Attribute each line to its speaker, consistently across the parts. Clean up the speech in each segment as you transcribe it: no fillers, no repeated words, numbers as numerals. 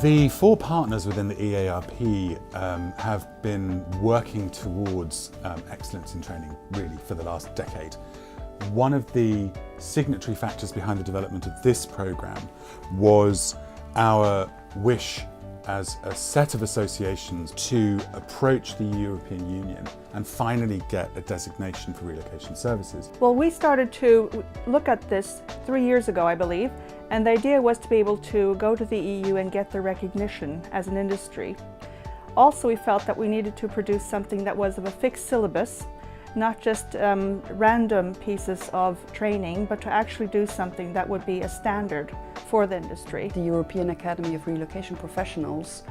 Speaker 1: The 4 partners within the EARP have been working towards excellence in training really for the last decade. One of the signatory factors behind the development of this programme was our wish as a set of associations to approach the European Union and finally get a designation for relocation services.
Speaker 2: Well, we started to look at this 3 years ago, I believe, and the idea was to be able to go to the EU and get the recognition as an industry. Also, we felt that we needed to produce something that was of a fixed syllabus, not just random pieces of training, but to actually do something that would be a standard for the industry.
Speaker 3: The European Academy of Relocation Professionals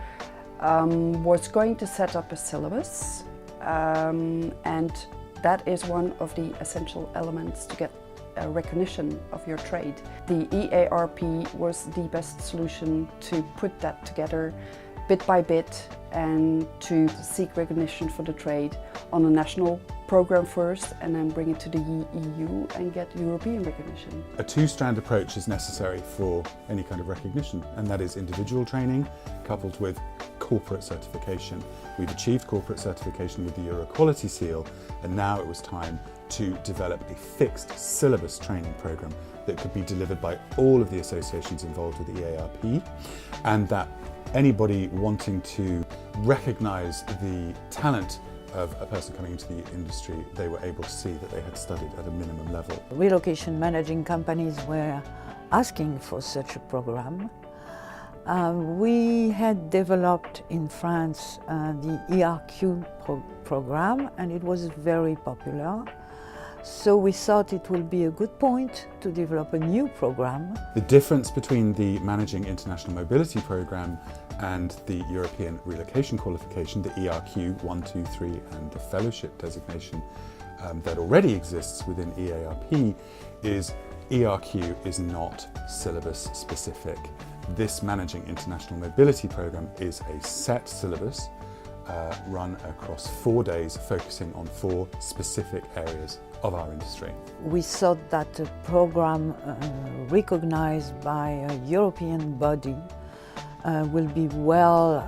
Speaker 3: was going to set up a syllabus, and that is one of the essential elements to get a recognition of your trade. The EARP was the best solution to put that together bit by bit and to seek recognition for the trade on a national program first and then bring it to the EU and get European recognition.
Speaker 1: A 2-strand approach is necessary for any kind of recognition, and that is individual training coupled with corporate certification. We've achieved corporate certification with the EuRA quality seal, and now it was time to develop a fixed syllabus training program that could be delivered by all of the associations involved with the EARP, and that anybody wanting to recognise the talent of a person coming into the industry, they were able to see that they had studied at a minimum level.
Speaker 4: Relocation managing companies were asking for such a program. We had developed in France the ERQ program, and it was very popular. So we thought it would be a good point to develop a new program.
Speaker 1: The difference between the Managing International Mobility Programme and the European Relocation Qualification, the ERQ 1, 2, 3 and the Fellowship designation that already exists within EARP is ERQ is not syllabus specific. This Managing International Mobility Programme is a set syllabus run across 4 days, focusing on 4 specific areas of our industry.
Speaker 4: We thought that a program recognized by a European body will be well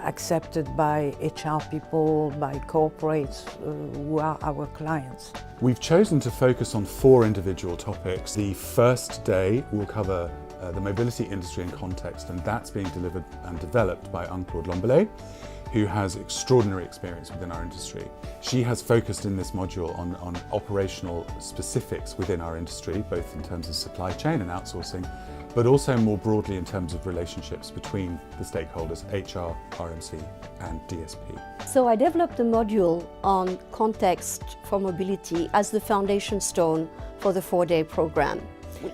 Speaker 4: accepted by HR people, by corporates who are our clients.
Speaker 1: We've chosen to focus on 4 individual topics. The first day will cover the mobility industry and context, and that's being delivered and developed by Anne-Claude Lambelet, who has extraordinary experience within our industry. She has focused in this module on operational specifics within our industry, both in terms of supply chain and outsourcing, but also more broadly in terms of relationships between the stakeholders, HR, RMC and DSP.
Speaker 5: So I developed a module on context for mobility as the foundation stone for the 4-day program.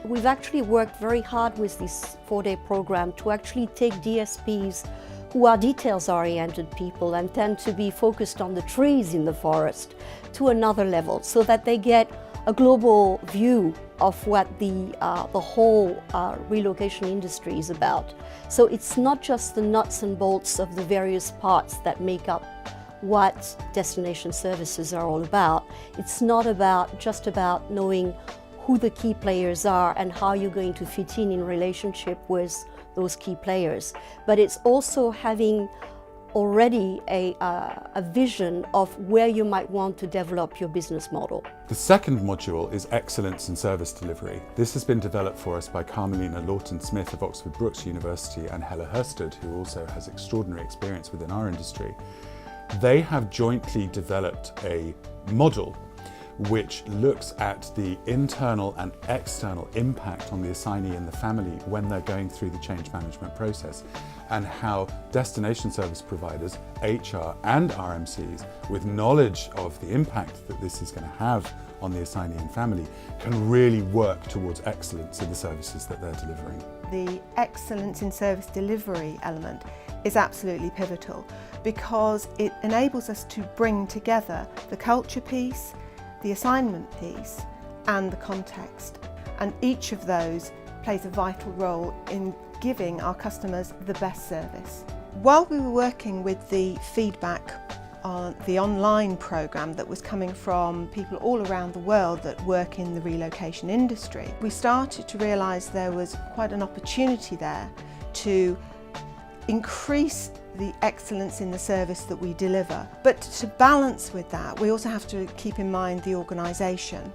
Speaker 5: We've actually worked very hard with this 4-day program to actually take DSPs who are details-oriented people and tend to be focused on the trees in the forest to another level, so that they get a global view of what the whole relocation industry is about. So it's not just the nuts and bolts of the various parts that make up what destination services are all about. It's not just about knowing who the key players are and how you're going to fit in relationship with those key players, but it's also having already a vision of where you might want to develop your business model.
Speaker 1: The second module is Excellence in Service Delivery. This has been developed for us by Carmelina Lawton-Smith of Oxford Brookes University and Hella Hursted, who also has extraordinary experience within our industry. They have jointly developed a model which looks at the internal and external impact on the assignee and the family when they're going through the change management process, and how destination service providers, HR and RMCs, with knowledge of the impact that this is going to have on the assignee and family, can really work towards excellence in the services that they're delivering.
Speaker 6: The excellence in service delivery element is absolutely pivotal, because it enables us to bring together the culture piece, the assignment piece and the context, and each of those plays a vital role in giving our customers the best service. While we were working with the feedback on the online programme that was coming from people all around the world that work in the relocation industry, we started to realise there was quite an opportunity there to increase the excellence in the service that we deliver. But to balance with that, we also have to keep in mind the organisation.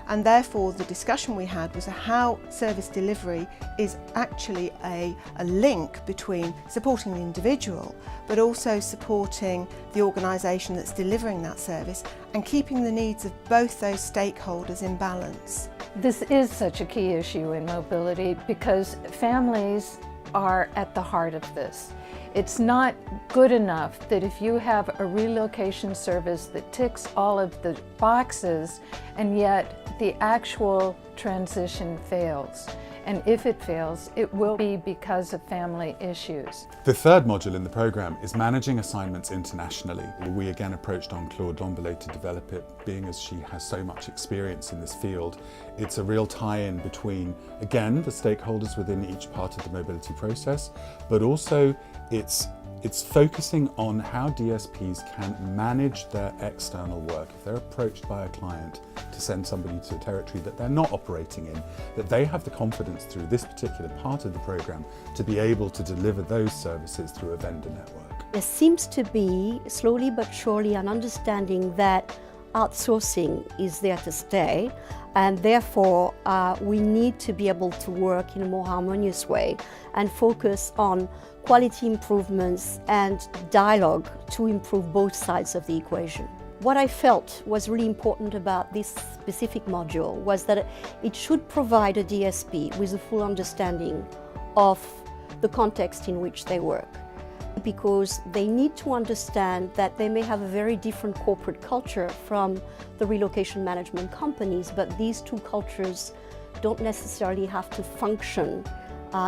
Speaker 6: And therefore the discussion we had was how service delivery is actually a link between supporting the individual but also supporting the organisation that's delivering that service and keeping the needs of both those stakeholders in balance.
Speaker 7: This is such a key issue in mobility because families are at the heart of this. It's not good enough that if you have a relocation service that ticks all of the boxes and yet the actual transition fails. And if it fails, it will be because of family issues.
Speaker 1: The third module in the programme is managing assignments internationally. We again approached Claude Dombele to develop it, being as she has so much experience in this field. It's a real tie-in between, again, the stakeholders within each part of the mobility process, but also it's focusing on how DSPs can manage their external work. If they're approached by a client to send somebody to a territory that they're not operating in, that they have the confidence through this particular part of the programme to be able to deliver those services through a vendor network.
Speaker 5: There seems to be, slowly but surely, an understanding that outsourcing is there to stay, and therefore we need to be able to work in a more harmonious way and focus on quality improvements and dialogue to improve both sides of the equation. What I felt was really important about this specific module was that it should provide a DSP with a full understanding of the context in which they work, because they need to understand that they may have a very different corporate culture from the relocation management companies, but these two cultures don't necessarily have to function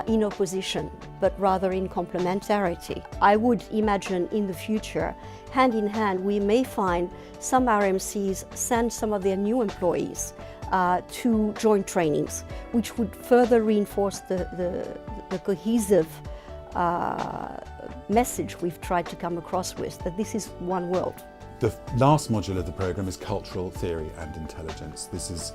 Speaker 5: in opposition, but rather in complementarity. I would imagine in the future, hand in hand, we may find some RMCs send some of their new employees to joint trainings, which would further reinforce the cohesive message we've tried to come across with, that this is one world.
Speaker 1: The last module of the programme is cultural theory and intelligence. This is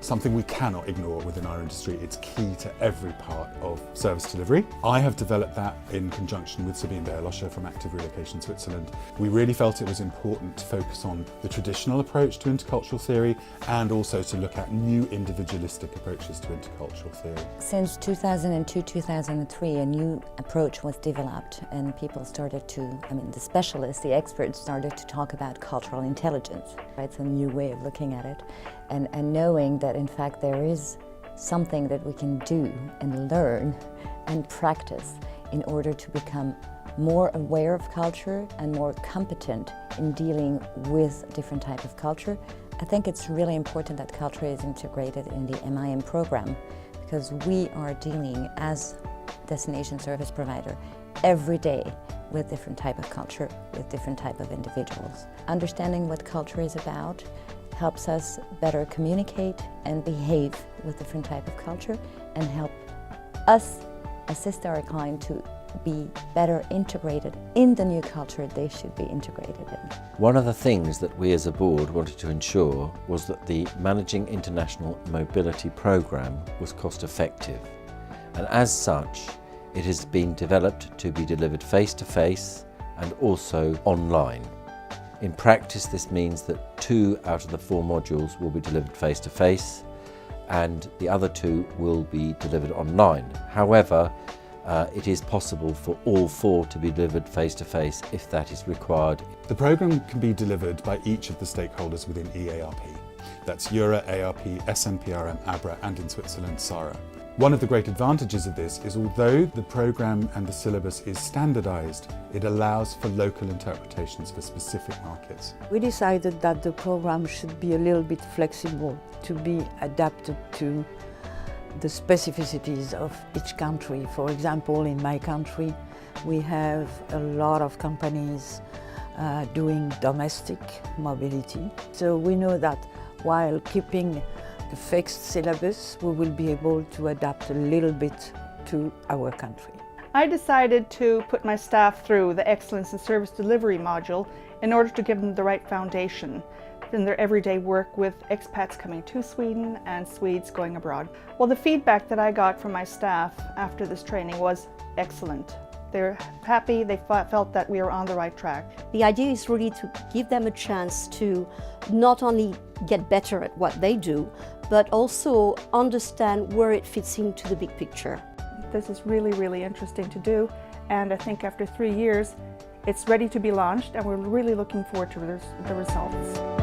Speaker 1: something we cannot ignore within our industry. It's key to every part of service delivery. I have developed that in conjunction with Sabine Beerloscher from Active Relocation Switzerland. We really felt it was important to focus on the traditional approach to intercultural theory and also to look at new individualistic approaches to intercultural theory.
Speaker 8: Since 2002-2003, a new approach was developed and people started to, the specialists, the experts started to talk about cultural intelligence. It's a new way of looking at it. And knowing that in fact there is something that we can do and learn and practice in order to become more aware of culture and more competent in dealing with different type of culture. I think it's really important that culture is integrated in the MIM program, because we are dealing as destination service provider every day with different type of culture, with different type of individuals. Understanding what culture is about helps us better communicate and behave with different type of culture and help us assist our client to be better integrated in the new culture they should be integrated in.
Speaker 9: One of the things that we as a board wanted to ensure was that the Managing International Mobility programme was cost effective, and as such it has been developed to be delivered face-to-face and also online. In practice, this means that 2 out of the 4 modules will be delivered face-to-face and the other 2 will be delivered online. However, it is possible for all 4 to be delivered face-to-face if that is required.
Speaker 1: The programme can be delivered by each of the stakeholders within EARP. That's EuRA, ARP, SNPRM, ABRA, and in Switzerland, SARA. One of the great advantages of this is, although the programme and the syllabus is standardised, it allows for local interpretations for specific markets.
Speaker 4: We decided that the programme should be a little bit flexible to be adapted to the specificities of each country. For example, in my country, we have a lot of companies doing domestic mobility. So we know that while keeping the fixed syllabus, we will be able to adapt a little bit to our country.
Speaker 2: I decided to put my staff through the Excellence in Service Delivery module in order to give them the right foundation in their everyday work with expats coming to Sweden and Swedes going abroad. Well, the feedback that I got from my staff after this training was excellent. They're happy, they felt that we were on the right track.
Speaker 5: The idea is really to give them a chance to not only get better at what they do, but also understand where it fits into the big picture.
Speaker 2: This is really, really interesting to do, and I think after 3 years, it's ready to be launched, and we're really looking forward to the results.